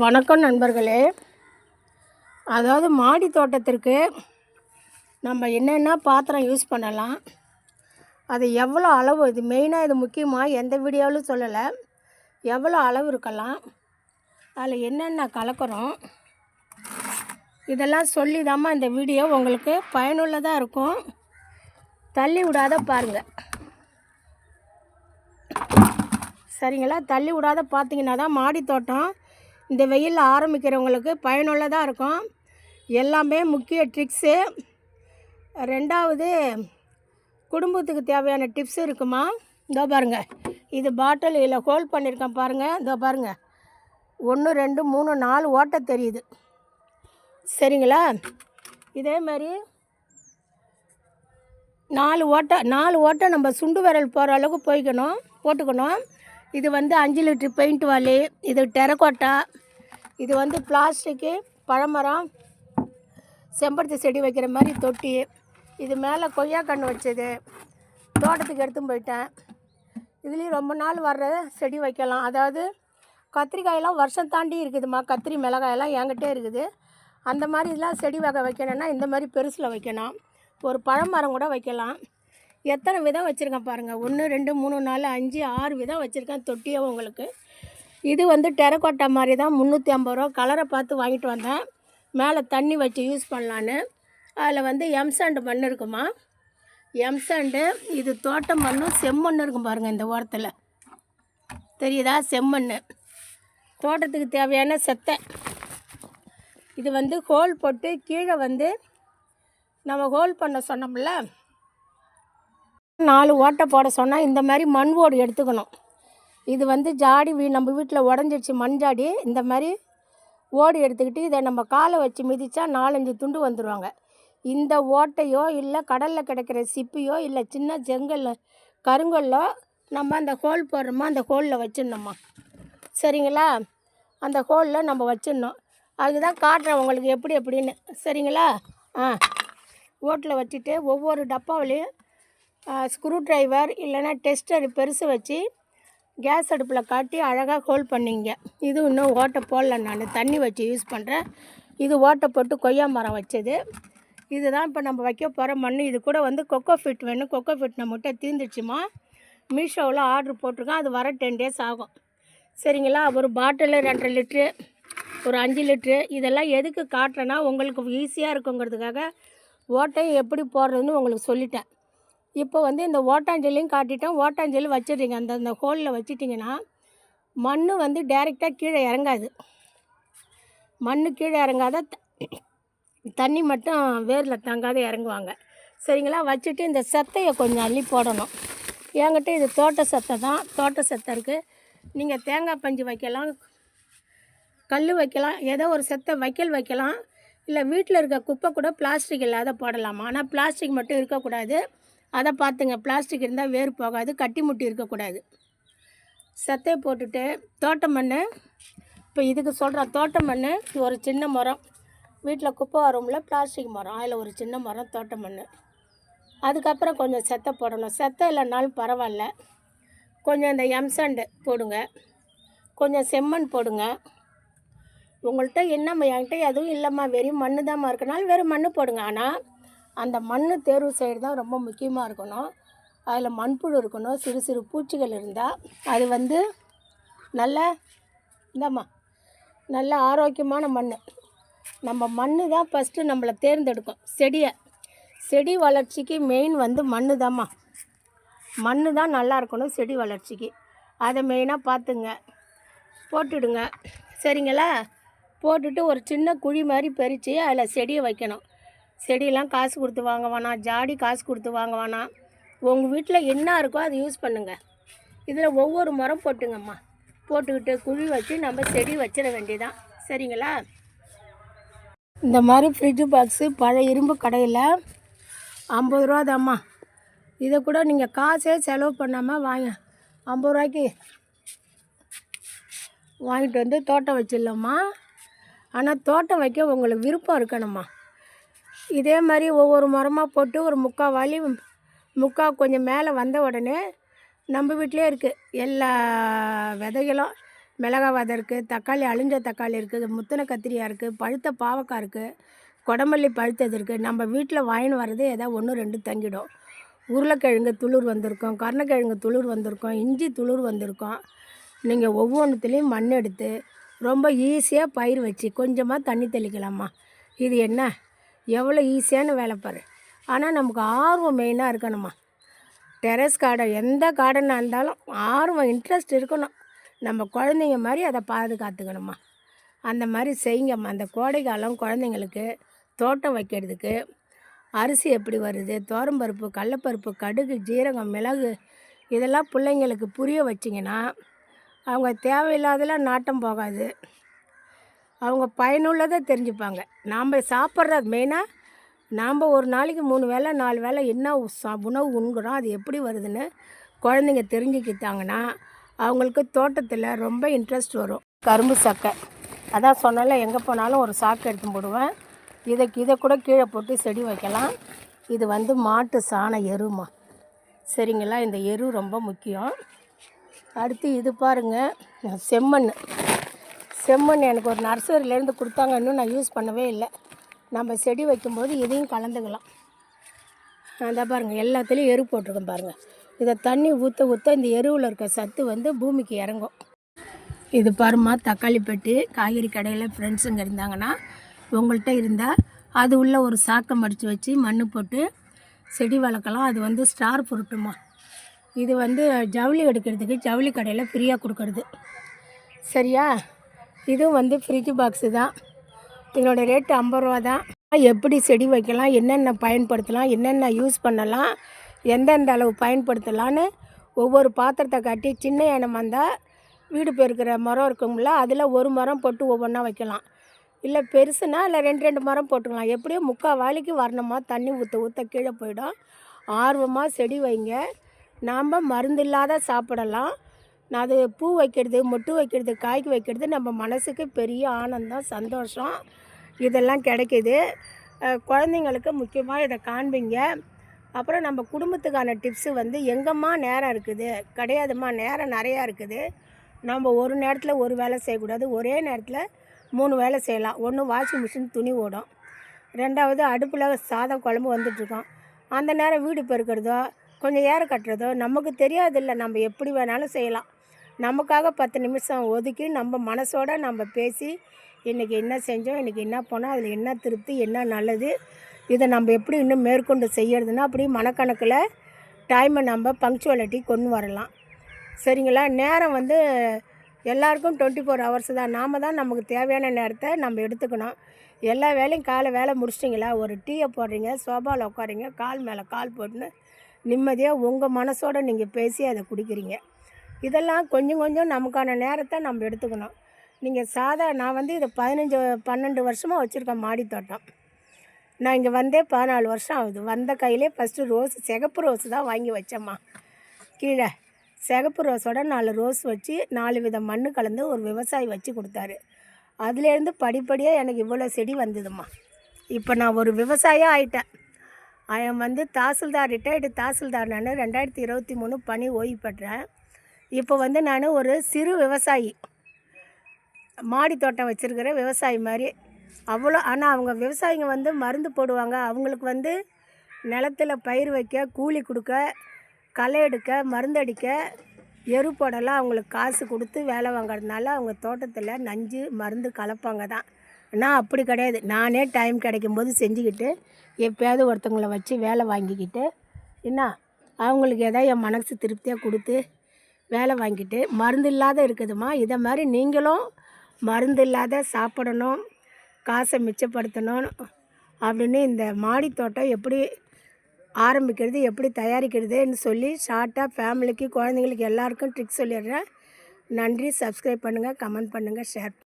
வணக்கம் நண்பர்களே. அதாவது மாடி தோட்டத்திற்கு நம்ம என்னென்ன பாத்திரம் யூஸ் பண்ணலாம், அது எவ்வளோ அளவு, இது மெயினாக இது முக்கியமாக எந்த வீடியோவிலும் சொல்லலை, எவ்வளோ அளவு இருக்கலாம், அதில் என்னென்ன கலக்கிறோம், இதெல்லாம் சொல்லி தாம்மா இந்த வீடியோ உங்களுக்கு பயனுள்ளதாக இருக்கும். தள்ளி விடாத பாருங்கள், சரிங்களா? தள்ளி விடாத பார்த்தீங்கன்னா தான் மாடி தோட்டம் இந்த வெயிலில் ஆரம்பிக்கிறவங்களுக்கு பயனுள்ளதாக இருக்கும். எல்லாமே முக்கிய ட்ரிக்ஸு. ரெண்டாவது குடும்பத்துக்கு தேவையான டிப்ஸ் இருக்குமா. இதோ பாருங்கள், இது பாட்டில் இதில் ஹோல்ட் பண்ணியிருக்கேன் பாருங்கள். இதோ பாருங்கள், 1 2 3 4 ஓட்டை தெரியுது, சரிங்களா? இதே மாதிரி 4 ஓட்டை நம்ம சுண்டு விரல் போகிற அளவுக்கு போட்டுக்கணும். இது 5 லிட்டர் பெயிண்ட் வாலி, இது டெரக்கோட்டா, இது பிளாஸ்டிக்கு பழமரம் செம்பருத்தி செடி வைக்கிற மாதிரி தொட்டி, இது மேலே கொய்யா கன்று வச்சது தோட்டத்துக்கு எடுத்து போயிட்டேன். இதுலேயும் ரொம்ப நாள் வர்ற செடி வைக்கலாம். அதாவது கத்திரிக்காயெல்லாம் வருஷம் தாண்டி இருக்குதுமா, கத்திரி மிளகாயெல்லாம் என்கிட்டே இருக்குது. அந்த மாதிரி இதெல்லாம் செடி வகை வைக்கணுன்னா இந்த மாதிரி பெருசில் வைக்கணும். ஒரு பழமரம் கூட வைக்கலாம். எத்தனை விதம் வச்சுருக்கேன் பாருங்கள், 1 2 3 4 5 6 விதம் வச்சுருக்கேன் தொட்டியோ உங்களுக்கு. இது டெரக்கோட்டா மாதிரி தான், 350 ரூபா. கலரை பார்த்து வாங்கிட்டு வந்தேன், மேலே தண்ணி வச்சு யூஸ் பண்ணலான்னு. அதில் எம்சாண்டு மண் இருக்குமா, எம்சாண்டு. இது தோட்ட மண்ணும் செம்மண் இருக்கும் பாருங்கள் இந்த ஓரத்தில் தெரியுதா, செம்மண். தோட்டத்துக்கு தேவையான செத்தை. இது ஹோல் போட்டு கீழே நம்ம ஹோல் பண்ண சொன்னோம்ல, 4 ஓட்டை போட சொன்னால் இந்த மாதிரி மண் ஓடு எடுத்துக்கணும். இது ஜாடி நம்ம வீட்டில் உடஞ்சிடுச்சு மண் ஜாடி. இந்த மாதிரி ஓடு எடுத்துக்கிட்டு இதை நம்ம காலை வச்சு மிதித்தா 4-5 துண்டு வந்துடுவாங்க. இந்த ஓட்டையோ இல்லை கடலில் கிடைக்கிற சிப்பியோ இல்லை சின்ன கருங்கல்லோ நம்ம அந்த ஹோல் போடுறோமா, அந்த ஹோலில் வச்சிடணும்மா, சரிங்களா? அந்த ஹோலில் நம்ம வச்சிடணும். அதுதான் காட்டுறேன் உங்களுக்கு எப்படின்னு, சரிங்களா? ஓட்டில் வச்சுட்டு ஒவ்வொரு டப்பாவிலையும் ஸ்க்ரூ ட்ரைவர் இல்லைன்னா டெஸ்டர் பெருசு வச்சு கேஸ் அடுப்பில் காட்டி அழகாக ஹோல் பண்ணிங்க. இது இன்னும் ஓட்டை போடல, நான் தண்ணி வச்சு யூஸ் பண்ணுறேன். இது ஓட்டை போட்டு கொய்யா மரம் வச்சது. இதுதான் இப்போ நம்ம வைக்க போகிற மண். இது கூட கொக்கோ ஃபிட் வேணும். கொக்கோ ஃபிட் நம்மகிட்ட தீர்ந்துடுச்சுமா, மீஷோவில் ஆர்டர் போட்டிருக்கேன். அது வர 10 days ஆகும், சரிங்களா? ஒரு பாட்டில் 2.5 லிட்ரு, ஒரு 5 லிட்ரு. இதெல்லாம் எதுக்கு காட்டுறேன்னா உங்களுக்கு ஈஸியாக இருக்குங்கிறதுக்காக ஓட்டையும் எப்படி போடுறதுன்னு உங்களுக்கு சொல்லிட்டேன். இப்போ இந்த ஓட்டாஞ்சலியும் காட்டிட்டேன். ஓட்டாஞ்சலி வச்சிடுறீங்க, அந்த ஹோலில் வச்சிட்டிங்கன்னா மண் டைரெக்டாக கீழே இறங்காது. மண் கீழே இறங்காத, தண்ணி மட்டும் வேரில் தங்காத இறங்குவாங்க, சரிங்களா? வச்சுட்டு இந்த செத்தையை கொஞ்சம் அள்ளி போடணும். என்கிட்ட இது தோட்ட செத்தை தான், தோட்ட செத்தை இருக்குது. நீங்கள் தேங்காய் பஞ்சு வைக்கலாம், கல் வைக்கலாம், ஏதோ ஒரு செத்தை வைக்கல் வைக்கலாம். இல்லை வீட்டில் இருக்க குப்பை கூட பிளாஸ்டிக் இல்லாத போடலாமா. ஆனால் பிளாஸ்டிக் மட்டும் இருக்கக்கூடாது, அதை பார்த்துங்க. பிளாஸ்டிக் இருந்தால் வேறு போகாது, கட்டி முட்டி இருக்கக்கூடாது. செத்தையை போட்டுட்டு தோட்ட மண், இப்போ இதுக்கு சொல்கிற தோட்ட மண் ஒரு சின்ன மரம், வீட்டில் குப்பை வரும்ல பிளாஸ்டிக் மரம், அதில் ஒரு சின்ன மரம் தோட்ட மண். அதுக்கப்புறம் கொஞ்சம் செத்தை போடணும். செத்தை இல்லைனாலும் பரவாயில்ல, கொஞ்சம் இந்த எம்சாண்டு போடுங்க, கொஞ்சம் செம்மண் போடுங்க. உங்கள்கிட்ட என்னம்மா, என்கிட்ட எதுவும் இல்லைம்மா, வெறும் மண் தான்மா இருக்கனாலும் வெறும் மண் போடுங்க. ஆனால் அந்த மண் தேர்வு செய்கிறது தான் ரொம்ப முக்கியமாக இருக்கணும். அதில் மண்புழு இருக்கணும், சிறு சிறு பூச்சிகள் இருந்தால் அது நல்ல ஆரோக்கியமான மண். நம்ம மண் தான் ஃபஸ்ட்டு நம்மளை தேர்ந்தெடுக்கும். செடி வளர்ச்சிக்கு மெயின் மண் தான்மா. மண் தான் நல்லா இருக்கணும் செடி வளர்ச்சிக்கு. அதை மெயினாக பார்த்துங்க, போட்டுடுங்க, சரிங்களா? போட்டுட்டு ஒரு சின்ன குழி மாதிரி பறித்து அதில் செடியை வைக்கணும். செடியெல்லாம் காசு கொடுத்து வாங்க வேணாம், ஜாடி காசு கொடுத்து வாங்க வேணாம். உங்கள் வீட்டில் என்ன இருக்கோ அதை யூஸ் பண்ணுங்கள். இதில் ஒவ்வொரு மரம் போட்டுங்கம்மா, போட்டுக்கிட்டு குழி வச்சு நம்ம செடி வச்சிட வேண்டியதான், சரிங்களா? இந்த மாதிரி ஃப்ரிட்ஜு பாக்ஸு பழைய இரும்பு கடையில் 50 ரூபா தாம்மா. இதை கூட நீங்கள் காசே செலவு பண்ணாமல் 50 ரூபாய்க்கு வாங்கிட்டு தோட்டம் வச்சிடலாம்மா. ஆனால் தோட்டம் வைக்க உங்களுக்கு விருப்பம் இருக்கணும்மா. இதே மாதிரி ஒவ்வொரு மரமாக போட்டு ஒரு முக்கால் கொஞ்சம் மேலே வந்த உடனே நம்ம வீட்டிலே இருக்குது எல்லா விதைகளும். மிளகா வதை இருக்குது, தக்காளி அழிஞ்ச தக்காளி இருக்குது, முத்தின கத்திரிக்காய் இருக்குது, பழுத்த பாவக்காய் இருக்குது, கொடமல்லி பழுத்தது இருக்குது. நம்ம வீட்டில் வாங்கின்னு வர்றது ஏதாவது 1 2 தங்கிடும். உருளைக்கிழங்கு துளிர் வந்திருக்கும், கருணக்கிழங்கு துளிர் வந்திருக்கும், இஞ்சி துளிர் வந்திருக்கும். நீங்கள் ஒவ்வொன்றுத்துலேயும் மண் எடுத்து ரொம்ப ஈஸியாக பயிர் வச்சு கொஞ்சமாக தண்ணி தெளிக்கலாமா. இது என்ன எவ்வளோ ஈஸியான வேலை பாரு. ஆனால் நமக்கு ஆர்வம் மெயினாக இருக்கணுமா. டெரஸ் கார்டன் எந்த கார்டனாக இருந்தாலும் ஆர்வம் இன்ட்ரெஸ்ட் இருக்கணும். நம்ம குழந்தைங்க மாதிரி அதை பாதுகாத்துக்கணுமா. அந்த மாதிரி செய்யுங்கம்மா. அந்த கோடை காலம் குழந்தைங்களுக்கு தோட்டம் வைக்கிறதுக்கு அரிசி எப்படி வருது, துவரம்பருப்பு, கடலப்பருப்பு, கடுகு, ஜீரகம், மிளகு இதெல்லாம் பிள்ளைங்களுக்கு புரிய வச்சிங்கன்னா அவங்க தேவையில்லாதெல்லாம் நாட்டம் போகாது. அவங்க பயனுள்ளதை தெரிஞ்சுப்பாங்க. நாம் சாப்பிட்றது மெயினாக நாம் ஒரு நாளைக்கு 3 வேளை 4 வேளை என்ன உணவு உண்கிறோம், அது எப்படி வருதுன்னு குழந்தைங்க தெரிஞ்சுக்கிட்டாங்கன்னா அவங்களுக்கு தோட்டத்தில் ரொம்ப இன்ட்ரெஸ்ட் வரும். கரும்பு சக்கை அதான் சொன்னால எங்கே போனாலும் ஒரு சாக்கு எடுத்து போடுவேன். இதை கூட கீழே போட்டு செடி வைக்கலாம். இது வந்து மாட்டு சாண எருமா, சரிங்களா. இந்த எரு ரொம்ப முக்கியம். அடுத்து இது பாருங்கள், செம்மண் எனக்கு ஒரு நர்சரியிலேருந்து கொடுத்தாங்க. இன்னும் நான் யூஸ் பண்ணவே இல்லை. நம்ம செடி வைக்கும்போது இதையும் கலந்துக்கலாம். அதை பாருங்கள், எல்லாத்துலேயும் எரு போட்டிருக்கேன் பாருங்கள். இதை தண்ணி ஊற்ற இந்த எருவில் இருக்க சத்து வந்து பூமிக்கு இறங்கும். இது பாருமா, தக்காளி பெட்டி. காய்கறி கடையில் ஃப்ரெண்ட்ஸுங்க இருந்தாங்கன்னா உங்கள்கிட்ட இருந்தால் அது உள்ள ஒரு சாக்கை மடித்து வச்சு மண் போட்டு செடி வளர்க்கலாம். அது வந்து ஸ்டார் ஃப்ரூட்டுமா. இது வந்து ஜவுளி எடுக்கிறதுக்கு ஜவுளி கடையில் ஃப்ரீயாக கொடுக்கறது, சரியா. இதுவும் வந்து ஃப்ரிட்ஜ் பாக்ஸு தான். இதனோட ரேட்டு 50 ரூபா தான். எப்படி செடி வைக்கலாம், என்னென்ன பயன்படுத்தலாம், என்னென்ன யூஸ் பண்ணலாம், எந்தெந்த அளவு பயன்படுத்தலான்னு ஒவ்வொரு பாத்திரத்தை காட்டி, சின்ன இனமாக இருந்தால் வீடு பெருக்கிற மரம் இருக்குங்கள, அதில் ஒரு மரம் போட்டு ஒவ்வொன்றா வைக்கலாம். இல்லை பெருசுனா இல்லை 2 மரம் போட்டுக்கலாம். எப்படியோ 3/4 வாளிக்கு வரணுமா. தண்ணி ஊற்ற கீழே போயிடும். ஆர்வமாக செடி வைங்க. நாம் மருந்து இல்லாத சாப்பிடலாம். அது பூ வைக்கிறது, மொட்டு வைக்கிறது, காய்க்கு வைக்கிறது நம்ம மனசுக்கு பெரிய ஆனந்தம், சந்தோஷம் இதெல்லாம் கிடைக்கிது. குழந்தைங்களுக்கு முக்கியமாக இதை காண்பிங்க. அப்புறம் நம்ம குடும்பத்துக்கான டிப்ஸு வந்து எங்கம்மா நேரம் இருக்குது, கிடையாதும்மா, நேரம் நிறையா இருக்குது. நம்ம ஒரு நேரத்தில் ஒரு வேலை செய்யக்கூடாது. ஒரே நேரத்தில் 3 வேலை செய்யலாம். ஒன்று வாஷிங் மிஷின் துணி ஓடும், 2வது அடுப்பில் சாதம் குழம்பு வந்துட்டுருக்கோம். அந்த நேரம் வீடு பெருக்கிறதோ கொஞ்சம் ஏற கட்டுறதோ நமக்கு தெரியாதில்ல. நம்ம எப்படி வேணாலும் செய்யலாம். நமக்காக 10 நிமிஷம் ஒதுக்கி நம்ம மனசோடு நம்ம பேசி இன்றைக்கி என்ன செஞ்சோம், இன்றைக்கி என்ன போனோம், அதில் என்ன திருப்தி, என்ன நல்லது, இதை நம்ம எப்படி இன்னும் மேற்கொண்டு செய்யறதுன்னா அப்படி மனக்கணக்கில் டைமை நம்ம பங்க்சுவாலிட்டி கொண்டு வரலாம், சரிங்களா. நேரம் வந்து எல்லாருக்கும் 24 ஹவர்ஸ் தான். நாம் தான் நமக்கு தேவையான நேரத்தை நம்ம எடுத்துக்கணும். எல்லா வேலையும் காலை வேலை முடிச்சிட்டிங்களா, ஒரு டீயை போடுறீங்க, சோபாவில் உட்காரிங்க, கால் மேலே கால் போட்டுன்னு நிம்மதியாக உங்கள் மனசோடு நீங்கள் பேசி அதை குடிக்கிறீங்க. இதெல்லாம் கொஞ்சம் கொஞ்சம் நமக்கான நேரத்தை நம்ம எடுத்துக்கணும். நீங்கள் நான் வந்து இதை 12 வருஷமாக வச்சுருக்கேன் மாடி தோட்டம். நான் இங்கே வந்தே 14 வருஷம் ஆகுது. வந்த கையிலே ஃபஸ்ட்டு ரோஸ், சிகப்பு ரோஸ் தான் வாங்கி வச்சேம்மா. கீழே சிகப்பு ரோஸோட 4 ரோஸ் வச்சு 4 வித மண் கலந்து ஒரு விவசாயி வச்சு கொடுத்தாரு. அதுலேருந்து படிப்படியாக எனக்கு இவ்வளோ செடி வந்ததும்மா. இப்போ நான் ஒரு விவசாயியாக ஆகிட்டேன். வந்து தாசில்தார், ரிட்டையர்டு தாசில்தார். நான் 2023 பணி ஓய்வு பெற்றேன். இப்போ வந்து நான் ஒரு சிறு விவசாயி, மாடி தோட்டம் வச்சுருக்கிற விவசாயி மாதிரி அவ்வளோ. ஆனால் அவங்க விவசாயிங்க வந்து மருந்து போடுவாங்க. அவங்களுக்கு வந்து நிலத்தில் பயிர் வைக்க, கூலி கொடுக்க, களை எடுக்க, மருந்தடிக்க, எரு போடலாம் அவங்களுக்கு காசு கொடுத்து வேலை வாங்கிறதுனால அவங்க தோட்டத்தில் நஞ்சு மருந்து கலப்பாங்க தான். நான் அப்படி கிடையாது. நானே டைம் கிடைக்கும்போது செஞ்சுக்கிட்டு எப்போயாவது ஒருத்தவங்களை வச்சு வேலை வாங்கிக்கிட்டு என்ன அவங்களுக்கு எதாவது என் மனசு திருப்தியாக கொடுத்து வேலை வாங்கிட்டு மருந்து இல்லாத இருக்குதுமா. இதை மாதிரி நீங்களும் மருந்து இல்லாத சாப்பிடணும், காசை மிச்சப்படுத்தணும் அப்படின்னு இந்த மாடி தோட்டம் எப்படி ஆரம்பிக்கிறது, எப்படி தயாரிக்கிறதுன்னு சொல்லி ஷார்ட்டாக ஃபேமிலிக்கு, குழந்தைங்களுக்கு எல்லாருக்கும் ட்ரிக்ஸ் சொல்லிடுறேன். நன்றி. சப்ஸ்கிரைப் பண்ணுங்கள், கமெண்ட் பண்ணுங்கள், ஷேர்